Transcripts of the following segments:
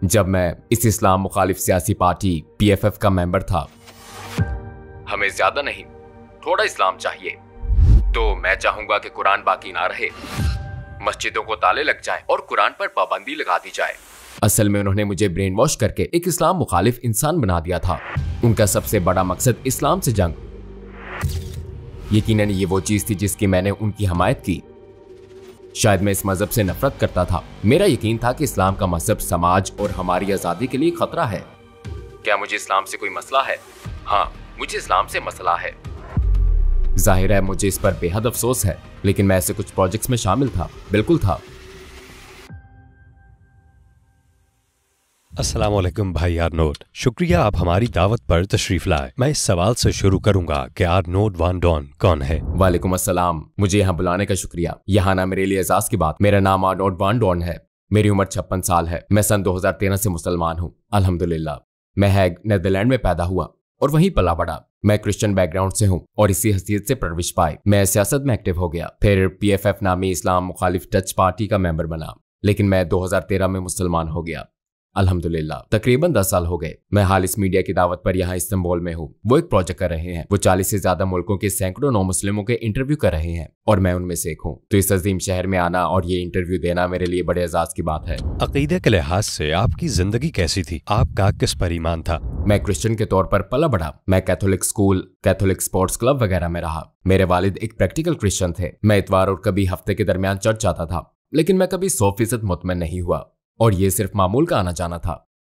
जब मैं इस इस्लाम मुखालिफ सियासी पार्टी PFF का मेंबर था। हमें ज्यादा नहीं, थोड़ा इस्लाम चाहिए। तो मैं चाहूंगा कि कुरान बाकी ना रहे, मस्जिदों को ताले लग जाएं और कुरान पर पाबंदी लगा दी जाए। असल में उन्होंने मुझे ब्रेन वॉश करके एक इस्लाम मुखालिफ इंसान बना दिया था। उनका सबसे बड़ा मकसद इस्लाम से जंग। यकीनन ये वो चीज थी जिसकी मैंने उनकी हमायत की। शायद मैं इस मजहब से नफरत करता था। मेरा यकीन था कि इस्लाम का मजहब समाज और हमारी आजादी के लिए खतरा है। क्या मुझे इस्लाम से कोई मसला है? हाँ, मुझे इस्लाम से मसला है। जाहिर है मुझे इस पर बेहद अफसोस है, लेकिन मैं ऐसे कुछ प्रोजेक्ट्स में शामिल था, बिल्कुल था। अस्सलाम वालेकुम भाई आर्नोड, शुक्रिया आप हमारी दावत पर तशरीफ लाए। मैं इस सवाल से शुरू करूंगा कि आर्नोड वान डॉन कौन है? वालेकुम अस्सलाम, मुझे यहाँ बुलाने का शुक्रिया। यहाँ ना मेरे लिए एजाज की बात। मेरा नाम आर्नोड वान डॉन है। मेरी उम्र 56 साल है। मैं सन 2013 से मुसलमान हूँ, अल्हम्दुलिल्लाह। मैं हैग नेदरलैंड में पैदा हुआ और वहीं पला बढ़ा। मैं क्रिश्चियन बैकग्राउंड से हूँ और इसी हैसियत से परवरिश पाई मैं सियासत में एक्टिव हो गया। फिर PFF नामी इस्लाम मुखालिफ डच पार्टी का मेंबर बना, लेकिन मैं 2013 में मुसलमान हो गया, अल्हम्दुलिल्लाह। तकरीबन 10 साल हो गए। मैं हाल इस मीडिया की दावत पर यहाँ इस्तांबुल में हूँ। वो एक प्रोजेक्ट कर रहे हैं। वो 40 से ज्यादा मुल्कों के सैकड़ों नौ मुस्लिमों के इंटरव्यू कर रहे हैं और मैं उनमें से एक हूँ। तो इस अजीम शहर में आना और ये इंटरव्यू देना मेरे लिए बड़े एजाज की बात है। अकीदे के लिहाज से आपकी जिंदगी कैसी थी? आपका किस पर ईमान था? मैं क्रिश्चियन के तौर पर पला बढ़ा। मैं Catholic school, Catholic sports club वगैरह में रहा। मेरे वालिद एक प्रैक्टिकल क्रिश्चियन थे। मैं इतवार और कभी हफ्ते के दरमियान चर्च जाता था, लेकिन मैं कभी 100% मुतमईन नहीं हुआ और ये सिर्फ मामूल का आना जाना था।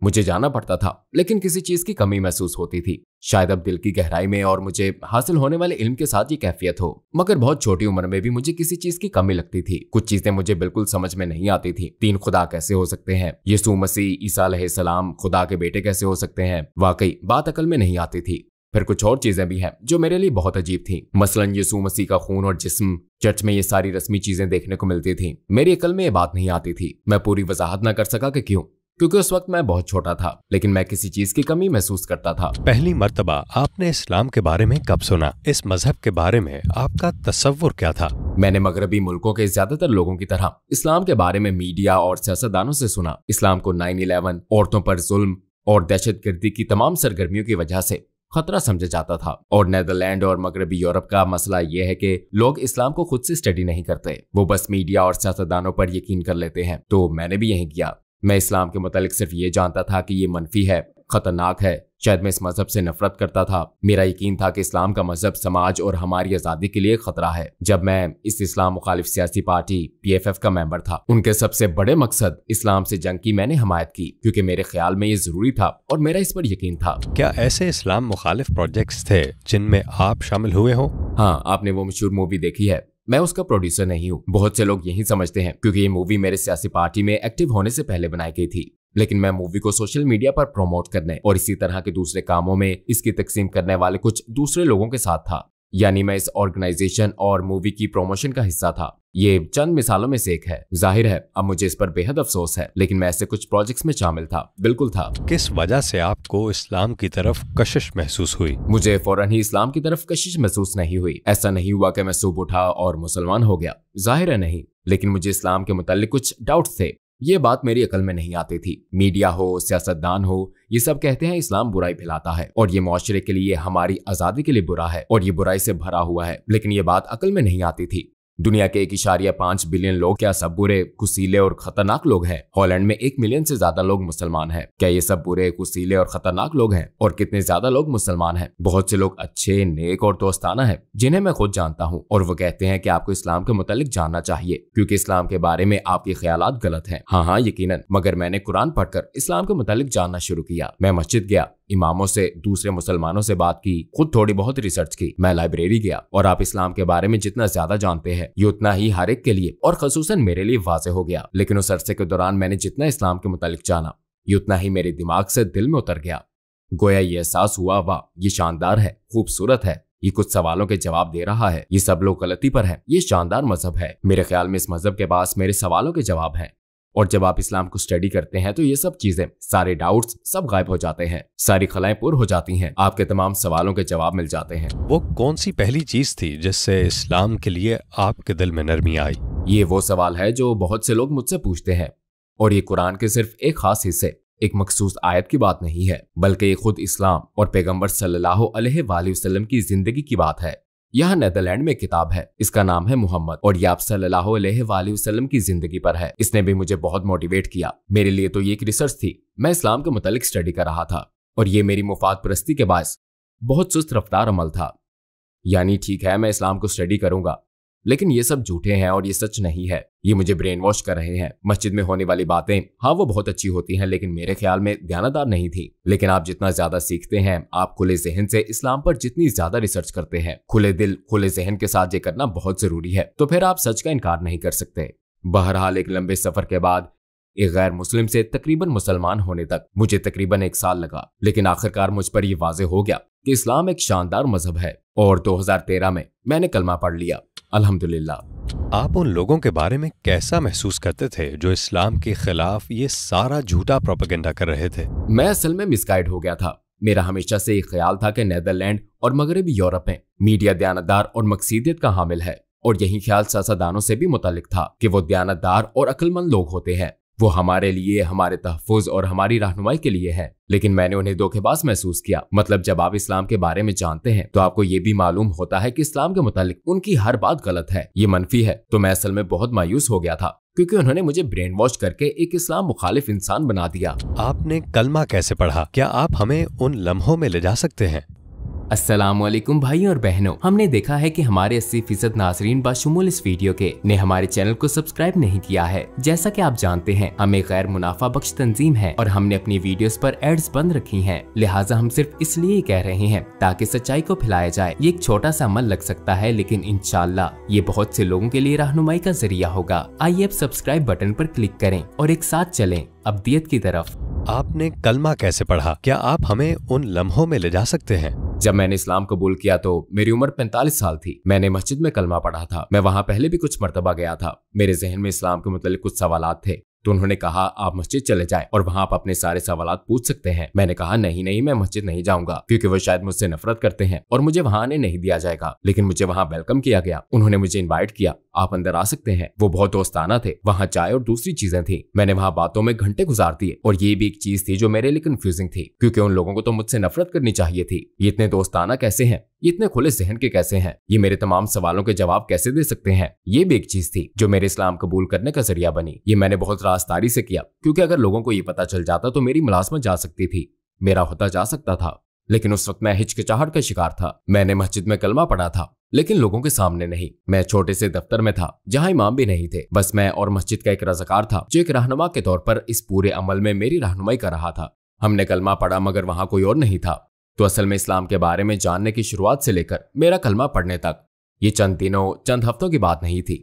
मुझे जाना पड़ता था, लेकिन किसी चीज की कमी महसूस होती थी, शायद अब दिल की गहराई में, और मुझे हासिल होने वाले इल्म के साथ ये कैफियत हो। मगर बहुत छोटी उम्र में भी मुझे किसी चीज की कमी लगती थी। कुछ चीजें मुझे बिल्कुल समझ में नहीं आती थी। 3 खुदा कैसे हो सकते हैं? यीशु मसीह ईसा अलैहिस्सलाम खुदा के बेटे कैसे हो सकते हैं? वाकई बात अकल में नहीं आती थी। फिर कुछ और चीजें भी हैं जो मेरे लिए बहुत अजीब थी। मसलन यीशु मसीह का खून और जिस्म, चर्च में ये सारी रस्मी चीजें देखने को मिलती थी। मेरी अकल में ये बात नहीं आती थी। मैं पूरी वजाहत न कर सका कि क्यों, क्योंकि उस वक्त मैं बहुत छोटा था, लेकिन मैं किसी चीज की कमी महसूस करता था। पहली मर्तबा आपने इस्लाम के बारे में कब सुना? इस मजहब के बारे में आपका तसव्वुर क्या था? मैंने मगरबी मुल्कों के ज्यादातर लोगों की तरह इस्लाम के बारे में मीडिया और सियासतदानों से सुना। इस्लाम को 9/11, औरतों पर जुल्म और दहशतगर्दी की तमाम सरगर्मियों की वजह से खतरा समझा जाता था। और नेदरलैंड और मगरबी यूरोप का मसला यह है कि लोग इस्लाम को खुद से स्टडी नहीं करते, वो बस मीडिया और सियासतदानों पर यकीन कर लेते हैं। तो मैंने भी यही किया। मैं इस्लाम के मुतालिक सिर्फ ये जानता था कि ये मनफी है, खतरनाक है। शायद मैं इस मजहब से नफरत करता था। मेरा यकीन था कि इस्लाम का मजहब समाज और हमारी आजादी के लिए खतरा है। जब मैं इस इस्लाम मुखालिफ सियासी पार्टी PFF का मेंबर था, उनके सबसे बड़े मकसद इस्लाम से जंग की मैंने हमायत की, क्योंकि मेरे ख्याल में ये जरूरी था और मेरा इस पर यकीन था। क्या ऐसे इस्लाम मुखालिफ प्रोजेक्ट्स थे जिनमें आप शामिल हुए हो? हाँ, आपने वो मशहूर मूवी देखी है। मैं उसका प्रोड्यूसर नहीं हूँ। बहुत से लोग यही समझते हैं, क्योंकि ये मूवी मेरे सियासी पार्टी में एक्टिव होने से पहले बनाई गई थी। लेकिन मैं मूवी को सोशल मीडिया पर प्रमोट करने और इसी तरह के दूसरे कामों में इसकी तकसीम करने वाले कुछ दूसरे लोगों के साथ था। यानी मैं इस ऑर्गेनाइजेशन और मूवी की प्रमोशन का हिस्सा था। ये चंद मिसालों में से एक है। जाहिर है अब मुझे इस पर बेहद अफसोस है, लेकिन मैं ऐसे कुछ प्रोजेक्ट्स में शामिल था, बिल्कुल था। किस वजह से आपको इस्लाम की तरफ कशिश महसूस हुई? मुझे फौरन ही इस्लाम की तरफ कशिश महसूस नहीं हुई। ऐसा नहीं हुआ कि मैं सुबह उठा और मुसलमान हो गया, जाहिर है नहीं। लेकिन मुझे इस्लाम के मुताल्लिक कुछ डाउट्स थे। ये बात मेरी अकल में नहीं आती थी। मीडिया हो, सियासतदान हो, ये सब कहते हैं इस्लाम बुराई फैलाता है और ये मुआशरे के लिए, हमारी आजादी के लिए बुरा है और ये बुराई से भरा हुआ है। लेकिन ये बात अकल में नहीं आती थी। दुनिया के 1.5 बिलियन लोग क्या सब बुरे, कुसीले और खतरनाक लोग हैं? हॉलैंड में 1 मिलियन से ज्यादा लोग मुसलमान हैं। क्या ये सब बुरे, कुसीले और खतरनाक लोग हैं? और कितने ज्यादा लोग मुसलमान हैं? बहुत से लोग अच्छे, नेक और दोस्ताना हैं, जिन्हें मैं खुद जानता हूँ, और वो कहते हैं कि आपको इस्लाम के मुतालिक जानना चाहिए, क्योंकि इस्लाम के बारे में आपके ख्यालात गलत हैं। हाँ, यकीनन। मगर मैंने कुरान पढ़कर इस्लाम के मुतालिक जानना शुरू किया। मैं मस्जिद गया, इमामों से, दूसरे मुसलमानों से बात की, खुद थोड़ी बहुत रिसर्च की। मैं लाइब्रेरी गया, और आप इस्लाम के बारे में जितना ज्यादा जानते हैं, ये उतना ही हर एक के लिए और खसूसन मेरे लिए वाज़ेह हो गया। लेकिन उस अरसे के दौरान मैंने जितना इस्लाम के मुतालिक जाना, ये उतना ही मेरे दिमाग से दिल में उतर गया। गोया ये एहसास हुआ, वाह ये शानदार है, खूबसूरत है, ये कुछ सवालों के जवाब दे रहा है, ये सब लोग गलती पर हैं, ये शानदार मजहब है। मेरे ख्याल में इस मजहब के पास मेरे सवालों के जवाब हैं। और जब आप इस्लाम को स्टडी करते हैं तो ये सब चीजें, सारे डाउट्स सब गायब हो जाते हैं, सारी खलाएं पुर हो जाती हैं, आपके तमाम सवालों के जवाब मिल जाते हैं। वो कौन सी पहली चीज थी जिससे इस्लाम के लिए आपके दिल में नरमी आई? ये वो सवाल है जो बहुत से लोग मुझसे पूछते हैं, और ये कुरान के सिर्फ एक खास हिस्से एक मखसूस आयत की बात नहीं है, बल्कि ये खुद इस्लाम और पैगंबर सल्लल्लाहु अलैहि वसल्लम की जिंदगी की बात है। यह नेदरलैंड में किताब है, इसका नाम है मोहम्मद और ये आप सल्लल्लाहु अलैहि वसल्लम की जिंदगी पर है। इसने भी मुझे बहुत मोटिवेट किया। मेरे लिए तो ये एक रिसर्च थी। मैं इस्लाम के मुतालिक स्टडी कर रहा था और ये मेरी मुफाद परस्ती के बायस बहुत सुस्त रफ्तार अमल था। यानी ठीक है, मैं इस्लाम को स्टडी करूंगा, लेकिन ये सब झूठे हैं और ये सच नहीं है। ये मुझे ब्रेन वॉश कर रहे हैं। मस्जिद में होने वाली बातें, हाँ वो बहुत अच्छी होती हैं, लेकिन मेरे ख्याल में ध्यानदार नहीं थी। लेकिन आप जितना ज्यादा सीखते हैं, आप खुले जहन से इस्लाम पर जितनी ज्यादा रिसर्च करते हैं, खुले दिल खुले जहन के साथ ये करना बहुत जरूरी है, तो फिर आप सच का इनकार नहीं कर सकते। बहरहाल एक लंबे सफर के बाद एक गैर मुस्लिम से तकरीबन मुसलमान होने तक मुझे तकरीबन 1 साल लगा, लेकिन आखिरकार मुझ पर यह वाज़ेह हो गया कि इस्लाम एक शानदार मजहब है और 2013 में मैंने कलमा पढ़ लिया, अल्हम्दुलिल्लाह। आप उन लोगों के बारे में कैसा महसूस करते थे जो इस्लाम के खिलाफ ये सारा झूठा प्रोपेगेंडा कर रहे थे? मैं असल में मिसगाइड हो गया था। मेरा हमेशा से एक ख्याल था कि नेदरलैंड और मगरबी यूरोप में मीडिया दयानतदार और मकसीदियत का हामिल है, और यही ख्याल सियासतदानों से भी मुतालिक था कि वो दयानतदार और अक्लमंद लोग होते हैं, वो हमारे लिए, हमारे तहफ़्फ़ुज़ और हमारी रहनुमाई के लिए है। लेकिन मैंने उन्हें धोखेबाज महसूस किया। मतलब जब आप इस्लाम के बारे में जानते हैं तो आपको ये भी मालूम होता है कि इस्लाम के मुतालिक उनकी हर बात गलत है, ये मनफी है। तो मैं असल में बहुत मायूस हो गया था, क्योंकि उन्होंने मुझे ब्रेन वॉश करके एक इस्लाम मुखालिफ इंसान बना दिया। आपने कलमा कैसे पढ़ा? क्या आप हमें उन लम्हों में ले जा सकते हैं? अस्सलामुअलैकुम भाइयों और बहनों, हमने देखा है कि हमारे 80% नाजरीन बाशुमूल इस वीडियो के ने हमारे चैनल को सब्सक्राइब नहीं किया है। जैसा कि आप जानते हैं, हम एक गैर मुनाफा बख्श तंजीम है और हमने अपनी वीडियोस पर एड्स बंद रखी हैं। लिहाजा हम सिर्फ इसलिए कह रहे हैं ताकि सच्चाई को फैलाया जाए। ये एक छोटा सा अमल लग सकता है, लेकिन इंशाअल्लाह ये बहुत से लोगों के लिए रहनुमाई का जरिया होगा। आइए अब सब्सक्राइब बटन पर क्लिक करें और एक साथ चलें अब्दियत की तरफ। आपने कलमा कैसे पढ़ा? क्या आप हमें उन लम्हों में ले जा सकते हैं? जब मैंने इस्लाम कबूल किया तो मेरी उम्र 45 साल थी। मैंने मस्जिद में कलमा पढ़ा था। मैं वहां पहले भी कुछ मर्तबा गया था। मेरे जहन में इस्लाम के मुतालिक कुछ सवालात थे, तो उन्होंने कहा आप मस्जिद चले जाएं और वहां आप अपने सारे सवालात पूछ सकते हैं। मैंने कहा नहीं, मैं मस्जिद नहीं जाऊंगा, क्योंकि वो शायद मुझसे नफरत करते हैं और मुझे वहां आने नहीं दिया जाएगा। लेकिन मुझे वहां वेलकम किया गया। उन्होंने मुझे इनवाइट किया, आप अंदर आ सकते हैं। वो बहुत दोस्ताना थे। वहां चाय और दूसरी चीजें थी। मैंने वहां बातों में घंटे गुजार दिए, और ये भी एक चीज थी जो मेरे लिए कंफ्यूजिंग थी, क्योंकि उन लोगों को तो मुझसे नफरत करनी चाहिए थी। ये इतने दोस्ताना कैसे हैं? ये इतने खुले जहन के कैसे हैं? ये मेरे तमाम सवालों के जवाब कैसे दे सकते हैं? ये भी एक चीज थी जो मेरे इस्लाम कबूल करने का जरिया बनी। ये मैंने बहुत राजदारी से किया, क्योंकि अगर लोगों को ये पता चल जाता तो मेरी मुलाजमत जा सकती थी, मेरा होता जा सकता था। लेकिन उस वक्त मैं हिचकिचाहट का शिकार था। मैंने मस्जिद में कलमा पढ़ा था, लेकिन लोगों के सामने नहीं। मैं छोटे से दफ्तर में था जहां इमाम भी नहीं थे। बस मैं और मस्जिद का एक रज़ाकार था जो एक रहनुमा के तौर पर इस पूरे अमल में मेरी रहनुमाई कर रहा था। हमने कलमा पढ़ा, मगर वहां कोई और नहीं था। तो असल में इस्लाम के बारे में जानने की शुरुआत से लेकर मेरा कलमा पढ़ने तक ये चंद दिनों, चंद हफ्तों की बात नहीं थी।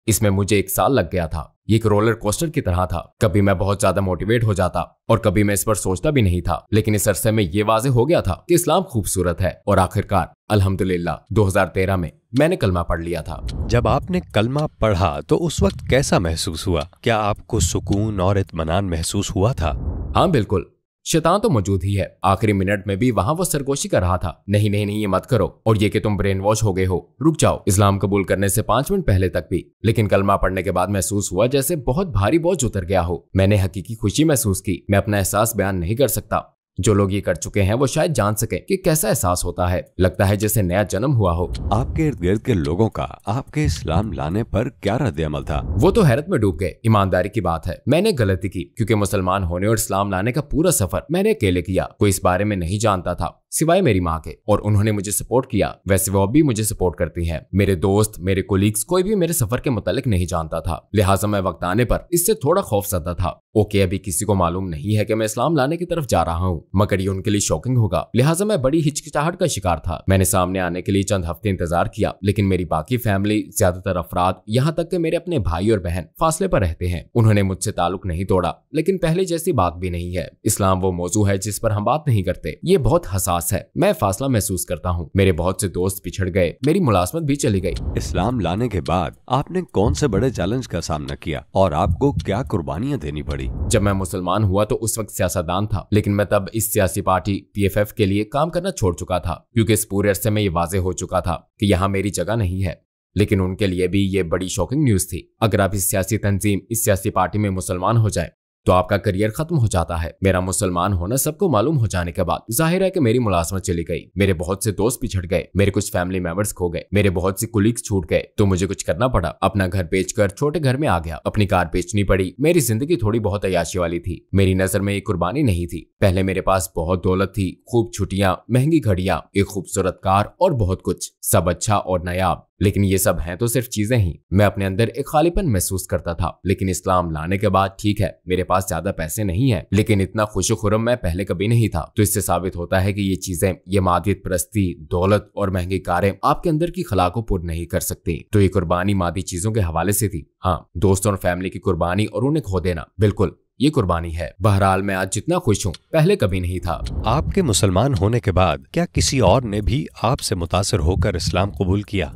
इसमें मुझे 1 साल लग गया था। ये एक रोलर कोस्टर की तरह था। कभी मैं बहुत ज्यादा मोटिवेट हो जाता और कभी मैं इस पर सोचता भी नहीं था। लेकिन इस अरसे में ये वाज़ेह हो गया था कि इस्लाम खूबसूरत है, और आखिरकार अल्हम्दुलिल्लाह 2013 में मैंने कलमा पढ़ लिया था। जब आपने कलमा पढ़ा तो उस वक्त कैसा महसूस हुआ? क्या आपको सुकून और इत्मीनान महसूस हुआ था? हाँ बिल्कुल। शैतान तो मौजूद ही है। आखिरी मिनट में भी वहां वो सरगोशी कर रहा था, नहीं ये मत करो, और ये कि तुम ब्रेन वॉश हो गए हो, रुक जाओ। इस्लाम कबूल करने से 5 मिनट पहले तक भी। लेकिन कलमा पढ़ने के बाद महसूस हुआ जैसे बहुत भारी बोझ उतर गया हो। मैंने हकीकी खुशी महसूस की। मैं अपना एहसास बयान नहीं कर सकता। जो लोग ये कर चुके हैं वो शायद जान सके कि कैसा एहसास होता है। लगता है जैसे नया जन्म हुआ हो। आपके इर्द गिर्द के लोगों का आपके इस्लाम लाने पर क्या रद्द अमल था? वो तो हैरत में डूब गए। ईमानदारी की बात है, मैंने गलती की, क्योंकि मुसलमान होने और इस्लाम लाने का पूरा सफर मैंने अकेले किया। कोई इस बारे में नहीं जानता था सिवाय मेरी माँ के, और उन्होंने मुझे सपोर्ट किया। वैसे वो भी मुझे सपोर्ट करती हैं। मेरे दोस्त, मेरे कोलीग्स, कोई भी मेरे सफर के मुतालिक नहीं जानता था। लिहाजा मैं वक्त आने पर इससे थोड़ा खौफजदा था। ओके, अभी किसी को मालूम नहीं है कि मैं इस्लाम लाने की तरफ जा रहा हूँ, मगर ये उनके लिए शॉकिंग होगा। लिहाजा मैं बड़ी हिचकिचाहट का शिकार था। मैंने सामने आने के लिए चंद हफ्ते इंतजार किया, लेकिन मेरी बाकी फैमिली, ज्यादातर अफराद, यहाँ तक कि मेरे अपने भाई और बहन फासले पर रहते हैं। उन्होंने मुझसे ताल्लुक नहीं तोड़ा, लेकिन पहले जैसी बात भी नहीं है। इस्लाम वो मौजू है जिस पर हम बात नहीं करते। ये बहुत हसास है। मैं फासला महसूस करता हूँ। मेरे बहुत से दोस्त पिछड़ गए, मेरी मुलाजमत भी चली गई। इस्लाम लाने के बाद आपने कौन से बड़े चैलेंज का सामना किया और आपको क्या कुर्बानियां देनी पड़ी? जब मैं मुसलमान हुआ तो उस वक्त सियासतदान था, लेकिन मैं तब इस सियासी पार्टी PFF के लिए काम करना छोड़ चुका था, क्योंकि इस पूरे अरसे में ये वाज़ेह हो चुका था कि यहाँ मेरी जगह नहीं है। लेकिन उनके लिए भी ये बड़ी शॉकिंग न्यूज थी। अगर आप इस सियासी तंजीम, इस सियासी पार्टी में मुसलमान हो जाए तो आपका करियर खत्म हो जाता है। मेरा मुसलमान होना सबको मालूम हो जाने के बाद जाहिर है कि मेरी मुलाजमत चली गई, मेरे बहुत से दोस्त पिछड़ गए, मेरे कुछ फैमिली मेंबर्स खो गए, मेरे बहुत से कुलीग्स छूट गए, तो मुझे कुछ करना पड़ा। अपना घर बेचकर छोटे घर में आ गया, अपनी कार बेचनी पड़ी। मेरी जिंदगी थोड़ी बहुत अय्याशी वाली थी। मेरी नजर में एक कुर्बानी नहीं थी। पहले मेरे पास बहुत दौलत थी, खूब छुट्टियां, महंगी घड़ियां, एक खूबसूरत कार और बहुत कुछ, सब अच्छा और नायाब। लेकिन ये सब हैं तो सिर्फ चीजें ही। मैं अपने अंदर एक खालीपन महसूस करता था। लेकिन इस्लाम लाने के बाद ठीक है, मेरे पास ज्यादा पैसे नहीं है, लेकिन इतना खुशो-खुर्रम मैं पहले कभी नहीं था। तो इससे साबित होता है कि ये चीजें, ये मादियत परस्ती, दौलत और महंगी कारें आपके अंदर की खला को पूर्ण नहीं कर सकती। तो ये कुर्बानी मादी चीजों के हवाले से थी। हाँ, दोस्तों और फैमिली की कुर्बानी और उन्हें खो देना, बिल्कुल ये कुर्बानी है। बहरहाल मैं आज जितना खुश हूँ पहले कभी नहीं था। आपके मुसलमान होने के बाद क्या किसी और ने भी आपसे मुतासिर होकर इस्लाम कबूल किया?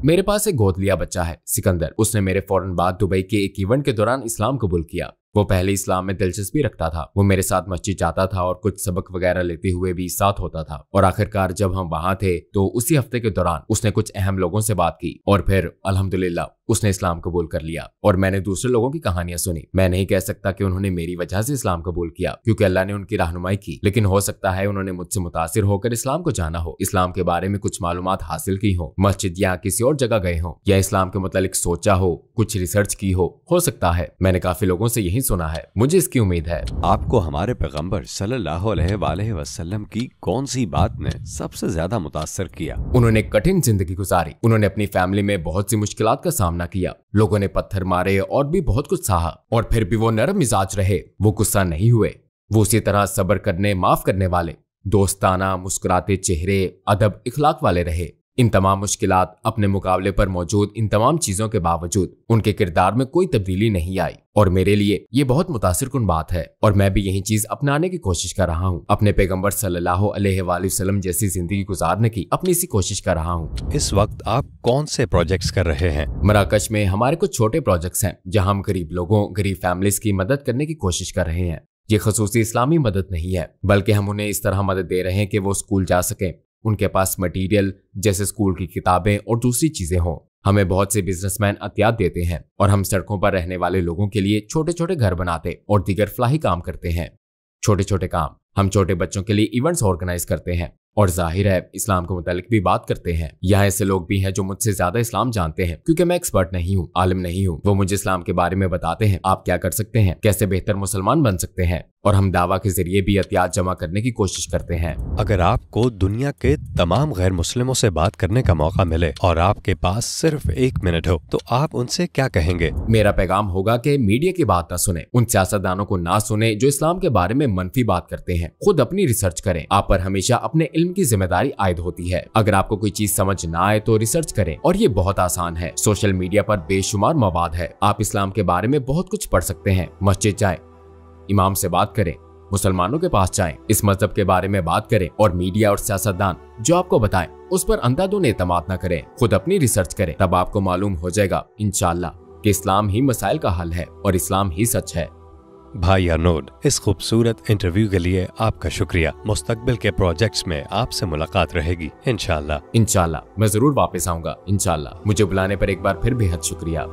मेरे पास एक गोद लिया बच्चा है, सिकंदर। उसने मेरे फौरन बाद दुबई के एक इवेंट के दौरान इस्लाम कबूल किया। वो पहले इस्लाम में दिलचस्पी रखता था। वो मेरे साथ मस्जिद जाता था और कुछ सबक वगैरह लेते हुए भी साथ होता था। और आखिरकार जब हम वहां थे तो उसी हफ्ते के दौरान उसने कुछ अहम लोगों से बात की और फिर अल्हम्दुलिल्लाह उसने इस्लाम कबूल कर लिया। और मैंने दूसरे लोगों की कहानियां सुनी। मैं नहीं कह सकता कि उन्होंने मेरी वजह से इस्लाम कबूल किया, क्योंकि अल्लाह ने उनकी रहनुमाई की, लेकिन हो सकता है उन्होंने मुझसे मुतासिर होकर इस्लाम को जाना हो, इस्लाम के बारे में कुछ मालूमात हासिल की हो, मस्जिद या किसी और जगह गए हो, या इस्लाम के मुतालिक सोचा हो, कुछ रिसर्च की हो सकता है। मैंने काफी लोगों से यही सुना है, मुझे इसकी उम्मीद है। आपको हमारे पैगंबर सल्लल्लाहु अलैहि वसल्लम की कौन सी बात ने सबसे ज्यादा मुतासर किया? उन्होंने कठिन जिंदगी गुजारी। उन्होंने अपनी फैमिली में बहुत सी मुश्किलात का सामना किया। लोगों ने पत्थर मारे और भी बहुत कुछ सहा, और फिर भी वो नरम मिजाज रहे। वो गुस्सा नहीं हुए। वो उसी तरह सब्र करने, माफ करने वाले, दोस्ताना, मुस्कुराते चेहरे, अदब, इखलाक वाले रहे। इन तमाम मुश्किलात, अपने मुकाबले पर मौजूद इन तमाम चीजों के बावजूद उनके किरदार में कोई तब्दीली नहीं आई। और मेरे लिए ये बहुत मुतासिरकुन बात है, और मैं भी यही चीज अपनाने की कोशिश कर रहा हूँ। अपने पैगंबर सल्लल्लाहु अलैहि वसल्लम जैसी जिंदगी गुजारने की अपनी सी कोशिश कर रहा हूँ। इस वक्त आप कौन से प्रोजेक्ट्स कर रहे हैं? मराकश में हमारे कुछ छोटे प्रोजेक्ट्स हैं, जहाँ हम गरीब लोगों, गरीब फैमिलीज की मदद करने की कोशिश कर रहे हैं। ये खसूसी इस्लामी मदद नहीं है, बल्कि हम उन्हें इस तरह मदद दे रहे हैं कि वो स्कूल जा सकें, उनके पास मटेरियल जैसे स्कूल की किताबें और दूसरी चीजें हों। हमें बहुत से बिजनेसमैन अतियात देते हैं और हम सड़कों पर रहने वाले लोगों के लिए छोटे छोटे घर बनाते और दीगर फलाही काम करते हैं। छोटे छोटे काम, हम छोटे बच्चों के लिए इवेंट्स ऑर्गेनाइज करते हैं और जाहिर है इस्लाम के मुतालिक भी बात करते हैं। यहाँ ऐसे लोग भी हैं जो मुझसे ज्यादा इस्लाम जानते हैं, क्योंकि मैं एक्सपर्ट नहीं हूँ, आलिम नहीं हूँ। वो मुझे इस्लाम के बारे में बताते हैं, आप क्या कर सकते हैं, कैसे बेहतर मुसलमान बन सकते हैं, और हम दावा के जरिए भी अतियात जमा करने की कोशिश करते हैं। अगर आपको दुनिया के तमाम गैर मुस्लिमों से बात करने का मौका मिले और आपके पास सिर्फ 1 मिनट हो, तो आप उनसे क्या कहेंगे? मेरा पैगाम होगा कि मीडिया की बात ना सुने, उन सियासतदानों को ना सुने जो इस्लाम के बारे में मनफी बात करते हैं। खुद अपनी रिसर्च करें। आप पर हमेशा अपने इल्म की जिम्मेदारी आयद होती है। अगर आपको कोई चीज समझ ना आए तो रिसर्च करें, और ये बहुत आसान है। सोशल मीडिया पर बेशुमार मवाद है। आप इस्लाम के बारे में बहुत कुछ पढ़ सकते हैं। मस्जिद जाएं, इमाम से बात करें, मुसलमानों के पास जाएं, इस मजहब के बारे में बात करें, और मीडिया और सियासतदान जो आपको बताएं उस पर अंधाधुंध एतमाद न करें। खुद अपनी रिसर्च करें, तब आपको मालूम हो जाएगा इंशाअल्लाह कि इस्लाम ही मसाइल का हल है और इस्लाम ही सच है। भाई अरनोद, इस खूबसूरत इंटरव्यू के लिए आपका शुक्रिया। मुस्तकबिल के प्रोजेक्ट्स में आपसे मुलाकात रहेगी इंशाअल्लाह। इंशाअल्लाह मैं जरूर वापस आऊंगा इंशाअल्लाह। मुझे बुलाने पर एक बार फिर बेहद शुक्रिया।